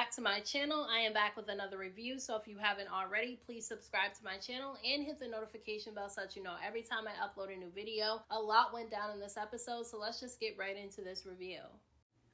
back to my channel. I am back with another review, so if you haven't already, please subscribe to my channel and hit the notification bell so that you know every time I upload a new video. A lot went down in this episode, so let's just get right into this review.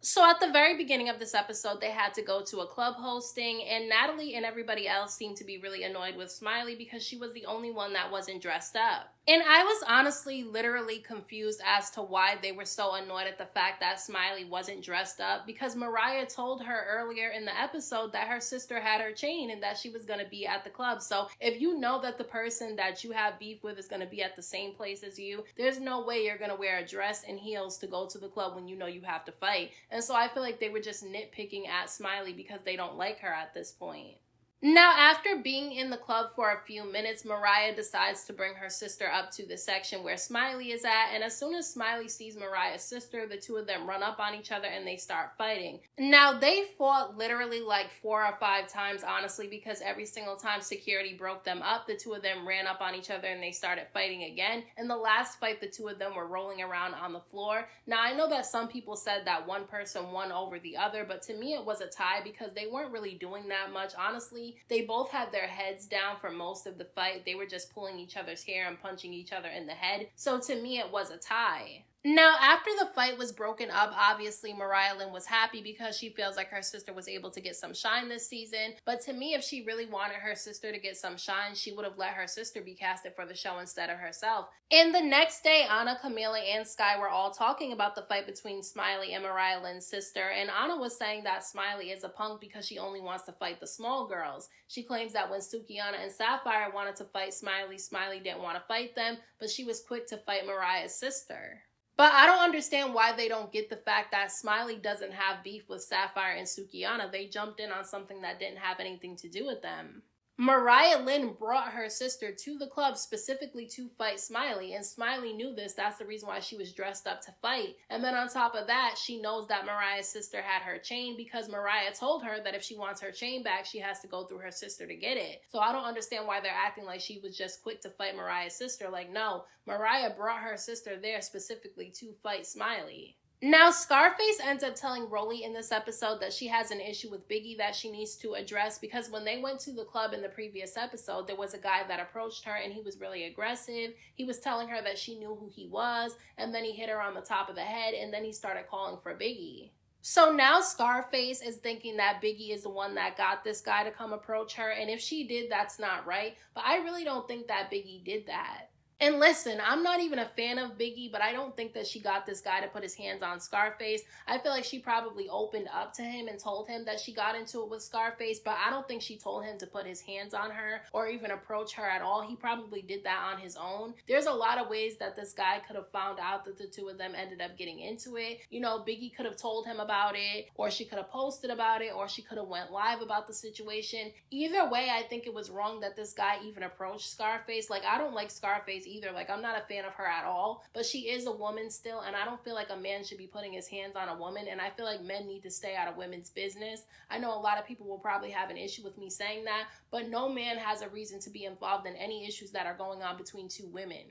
So at the very beginning of this episode, they had to go to a club hosting, and Natalie and everybody else seemed to be really annoyed with Smiley because she was the only one that wasn't dressed up. And I was honestly literally confused as to why they were so annoyed at the fact that Smiley wasn't dressed up, because Mariah told her earlier in the episode that her sister had her chain and that she was going to be at the club. So if you know that the person that you have beef with is going to be at the same place as you, there's no way you're going to wear a dress and heels to go to the club when you know you have to fight. And so I feel like they were just nitpicking at Smiley because they don't like her at this point. Now, after being in the club for a few minutes, Mariah decides to bring her sister up to the section where Smiley is at, and as soon as Smiley sees Mariah's sister, the two of them run up on each other and they start fighting. Now, they fought literally like 4 or 5 times, honestly, because every single time security broke them up, the two of them ran up on each other and they started fighting again. In the last fight, the two of them were rolling around on the floor. Now, I know that some people said that one person won over the other, but to me it was a tie because they weren't really doing that much, honestly. They both had their heads down for most of the fight. They were just pulling each other's hair and punching each other in the head. So to me, it was a tie. Now, after the fight was broken up, obviously Mariah Lynn was happy because she feels like her sister was able to get some shine this season. But to me, if she really wanted her sister to get some shine, she would have let her sister be casted for the show instead of herself. And the next day, Anna, Camila, and Sky were all talking about the fight between Smiley and Mariah Lynn's sister. And Anna was saying that Smiley is a punk because she only wants to fight the small girls. She claims that when Sukihana and Sapphire wanted to fight Smiley, Smiley didn't want to fight them, but she was quick to fight Mariah's sister. But I don't understand why they don't get the fact that Smiley doesn't have beef with Sapphire and Sukihana. They jumped in on something that didn't have anything to do with them. Mariah Lynn brought her sister to the club specifically to fight Smiley, and Smiley knew this. That's the reason why she was dressed up to fight. And then on top of that, she knows that Mariah's sister had her chain because Mariah told her that if she wants her chain back, she has to go through her sister to get it. So I don't understand why they're acting like she was just quick to fight Mariah's sister. Like, no, Mariah brought her sister there specifically to fight Smiley. Now, Scarface ends up telling Rollie in this episode that she has an issue with Biggie that she needs to address because when they went to the club in the previous episode, there was a guy that approached her and he was really aggressive. He was telling her that she knew who he was, and then he hit her on the top of the head, and then he started calling for Biggie. So now Scarface is thinking that Biggie is the one that got this guy to come approach her, and if she did, that's not right. But I really don't think that Biggie did that. And listen, I'm not even a fan of Biggie, but I don't think that she got this guy to put his hands on Scarface. I feel like she probably opened up to him and told him that she got into it with Scarface, but I don't think she told him to put his hands on her or even approach her at all. He probably did that on his own. There's a lot of ways that this guy could have found out that the two of them ended up getting into it. You know, Biggie could have told him about it, or she could have posted about it, or she could have went live about the situation. Either way, I think it was wrong that this guy even approached Scarface. Like, I don't like Scarface either. Like, I'm not a fan of her at all, but she is a woman still, and I don't feel like a man should be putting his hands on a woman, and I feel like men need to stay out of women's business. I know a lot of people will probably have an issue with me saying that, but no man has a reason to be involved in any issues that are going on between two women.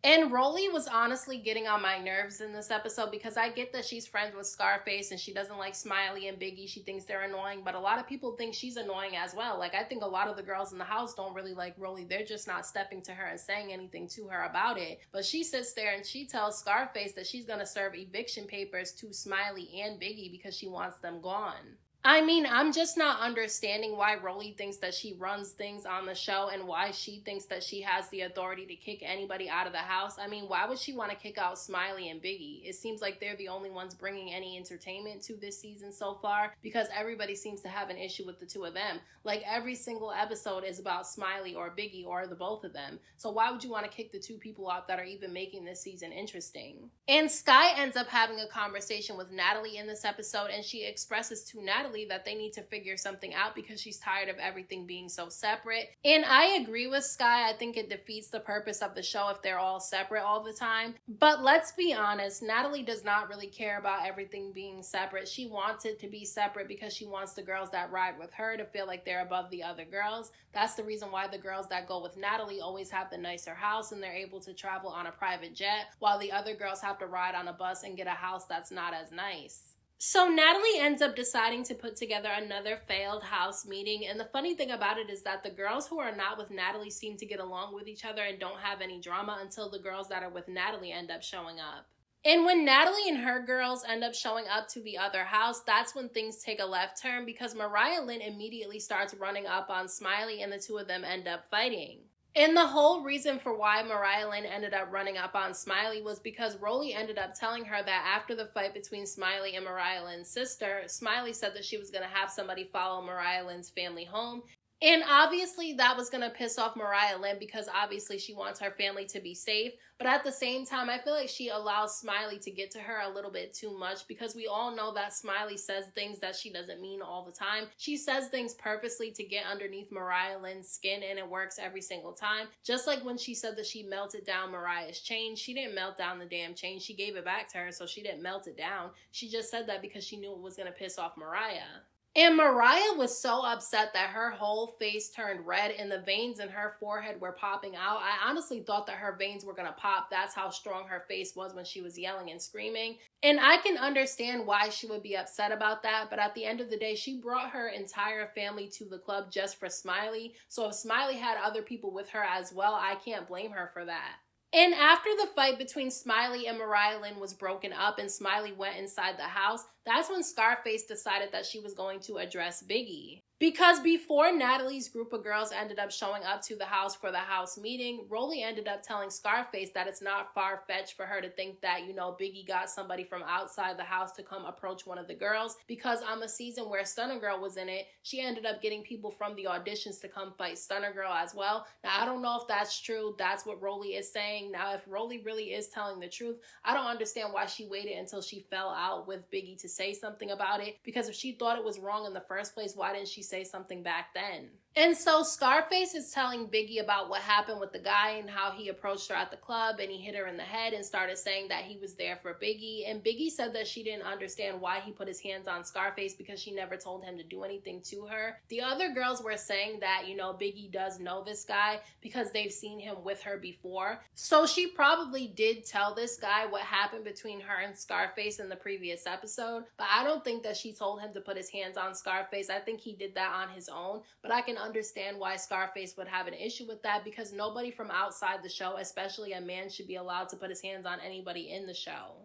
And Rollie was honestly getting on my nerves in this episode because I get that she's friends with Scarface and she doesn't like Smiley and Biggie. She thinks they're annoying, but a lot of people think she's annoying as well. Like, I think a lot of the girls in the house don't really like Rollie. They're just not stepping to her and saying anything to her about it. But she sits there and she tells Scarface that she's going to serve eviction papers to Smiley and Biggie because she wants them gone. I mean, I'm just not understanding why Rollie thinks that she runs things on the show and why she thinks that she has the authority to kick anybody out of the house. I mean, why would she want to kick out Smiley and Biggie? It seems like they're the only ones bringing any entertainment to this season so far because everybody seems to have an issue with the two of them. Like, every single episode is about Smiley or Biggie or the both of them. So why would you want to kick the two people out that are even making this season interesting? And Sky ends up having a conversation with Natalie in this episode, and she expresses to Natalie that they need to figure something out because she's tired of everything being so separate. And I agree with Sky. I think it defeats the purpose of the show if they're all separate all the time. But let's be honest, Natalie does not really care about everything being separate. She wants it to be separate because she wants the girls that ride with her to feel like they're above the other girls. That's the reason why the girls that go with Natalie always have the nicer house and they're able to travel on a private jet, while the other girls have to ride on a bus and get a house that's not as nice. So Natalie ends up deciding to put together another failed house meeting, and the funny thing about it is that the girls who are not with Natalie seem to get along with each other and don't have any drama until the girls that are with Natalie end up showing up. And when Natalie and her girls end up showing up to the other house, that's when things take a left turn because Mariah Lynn immediately starts running up on Smiley and the two of them end up fighting. And the whole reason for why Mariah Lynn ended up running up on Smiley was because Rollie ended up telling her that after the fight between Smiley and Mariah Lynn's sister, Smiley said that she was going to have somebody follow Mariah Lynn's family home. And obviously that was going to piss off Mariah Lynn because obviously she wants her family to be safe. But at the same time, I feel like she allows Smiley to get to her a little bit too much because we all know that Smiley says things that she doesn't mean all the time. She says things purposely to get underneath Mariah Lynn's skin and it works every single time. Just like when she said that she melted down Mariah's chain, she didn't melt down the damn chain. She gave it back to her, so she didn't melt it down. She just said that because she knew it was going to piss off Mariah. And Mariah was so upset that her whole face turned red and the veins in her forehead were popping out. I honestly thought that her veins were going to pop. That's how strong her face was when she was yelling and screaming. And I can understand why she would be upset about that. But at the end of the day, she brought her entire family to the club just for Smiley. So if Smiley had other people with her as well, I can't blame her for that. And after the fight between Smiley and Mariah Lynn was broken up and Smiley went inside the house, that's when Scarface decided that she was going to address Biggie. Because before Natalie's group of girls ended up showing up to the house for the house meeting, Rollie ended up telling Scarface that it's not far-fetched for her to think that, Biggie got somebody from outside the house to come approach one of the girls. Because on the season where Stunner Girl was in it, she ended up getting people from the auditions to come fight Stunner Girl as well. Now, I don't know if that's true. That's what Rollie is saying. Now, if Rollie really is telling the truth, I don't understand why she waited until she fell out with Biggie to say something about it. Because if she thought it was wrong in the first place, why didn't she say something back then? And so Scarface is telling Biggie about what happened with the guy and how he approached her at the club and he hit her in the head and started saying that he was there for Biggie. And Biggie said that she didn't understand why he put his hands on Scarface because she never told him to do anything to her. The other girls were saying that, Biggie does know this guy because they've seen him with her before. So she probably did tell this guy what happened between her and Scarface in the previous episode. But I don't think that she told him to put his hands on Scarface. I think he did that on his own. But I can understand why Scarface would have an issue with that because nobody from outside the show, especially a man, should be allowed to put his hands on anybody in the show.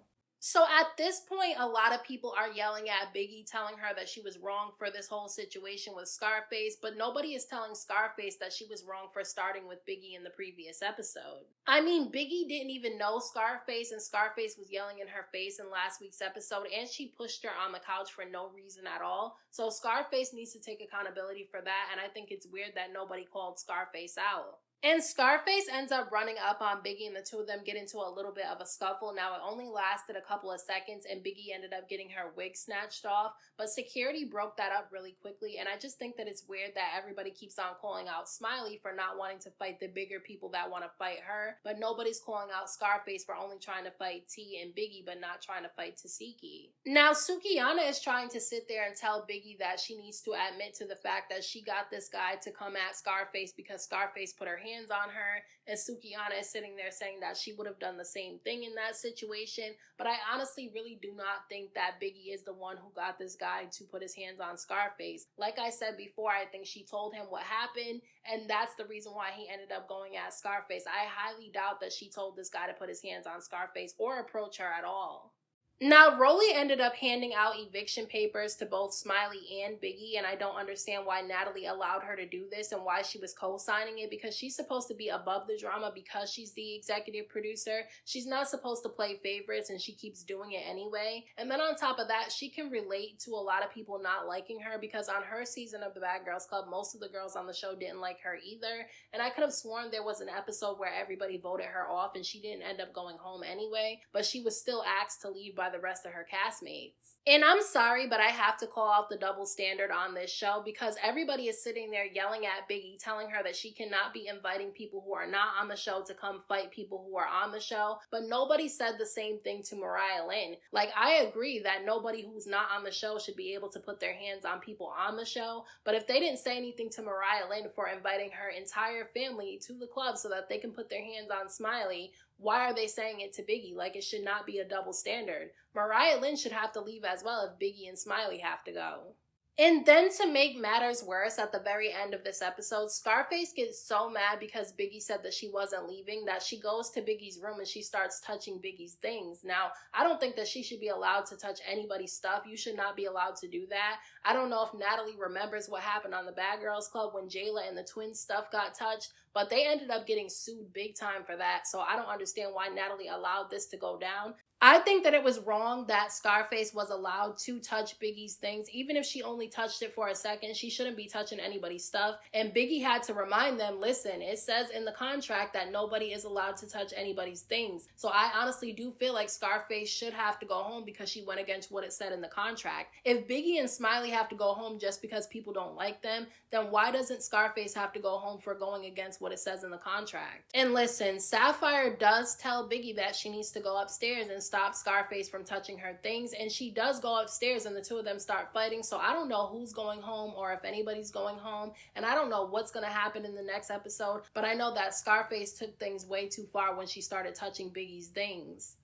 So at this point, a lot of people are yelling at Biggie, telling her that she was wrong for this whole situation with Scarface, but nobody is telling Scarface that she was wrong for starting with Biggie in the previous episode. I mean, Biggie didn't even know Scarface, and Scarface was yelling in her face in last week's episode, and she pushed her on the couch for no reason at all. So Scarface needs to take accountability for that, and I think it's weird that nobody called Scarface out. And Scarface ends up running up on Biggie and the two of them get into a little bit of a scuffle. Now, it only lasted a couple of seconds and Biggie ended up getting her wig snatched off. But security broke that up really quickly. And I just think that it's weird that everybody keeps on calling out Smiley for not wanting to fight the bigger people that want to fight her. But nobody's calling out Scarface for only trying to fight T and Biggie but not trying to fight Tasiki. Now, Sukiyana is trying to sit there and tell Biggie that she needs to admit to the fact that she got this guy to come at Scarface because Scarface put her hands on her, and Sukiyana is sitting there saying that she would have done the same thing in that situation. But I honestly really do not think that Biggie is the one who got this guy to put his hands on Scarface. Like I said before, I think she told him what happened, and that's the reason why he ended up going at Scarface. I highly doubt that she told this guy to put his hands on Scarface or approach her at all. Now, Rollie ended up handing out eviction papers to both Smiley and Biggie, and I don't understand why Natalie allowed her to do this and why she was co-signing it, because she's supposed to be above the drama because she's the executive producer. She's not supposed to play favorites, and she keeps doing it anyway. And then on top of that, she can relate to a lot of people not liking her because on her season of the Bad Girls Club, most of the girls on the show didn't like her either. And I could have sworn there was an episode where everybody voted her off and she didn't end up going home anyway, but she was still asked to leave by the rest of her castmates. And I'm sorry, but I have to call out the double standard on this show because everybody is sitting there yelling at Biggie, telling her that she cannot be inviting people who are not on the show to come fight people who are on the show, but nobody said the same thing to Mariah Lynn. Like, I agree that nobody who's not on the show should be able to put their hands on people on the show, but if they didn't say anything to Mariah Lynn for inviting her entire family to the club so that they can put their hands on Smiley, why are they saying it to Biggie? Like, it should not be a double standard. Mariah Lynn should have to leave as well if Biggie and Smiley have to go. And then to make matters worse, at the very end of this episode, Scarface gets so mad because Biggie said that she wasn't leaving that she goes to Biggie's room and she starts touching Biggie's things. Now, I don't think that she should be allowed to touch anybody's stuff. You should not be allowed to do that. I don't know if Natalie remembers what happened on the Bad Girls Club when Jayla and the twins' stuff got touched, but they ended up getting sued big time for that. So I don't understand why Natalie allowed this to go down. I think that it was wrong that Scarface was allowed to touch Biggie's things. Even if she only touched it for a second, she shouldn't be touching anybody's stuff. And Biggie had to remind them, listen, it says in the contract that nobody is allowed to touch anybody's things. So I honestly do feel like Scarface should have to go home because she went against what it said in the contract. If Biggie and Smiley have to go home just because people don't like them, then why doesn't Scarface have to go home for going against what it says in the contract? And listen, Sapphire does tell Biggie that she needs to go upstairs and stop Scarface from touching her things, and she does go upstairs and the two of them start fighting. So I don't know who's going home or if anybody's going home, and I don't know what's going to happen in the next episode, but I know that Scarface took things way too far when she started touching Biggie's things.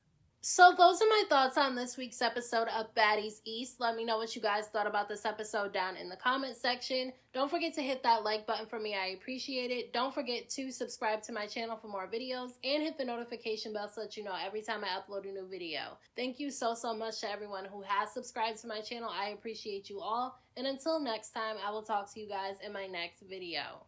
So those are my thoughts on this week's episode of Baddies East. Let me know what you guys thought about this episode down in the comment section. Don't forget to hit that like button for me. I appreciate it. Don't forget to subscribe to my channel for more videos and hit the notification bell so that you know every time I upload a new video. Thank you so much to everyone who has subscribed to my channel. I appreciate you all. And until next time, I will talk to you guys in my next video.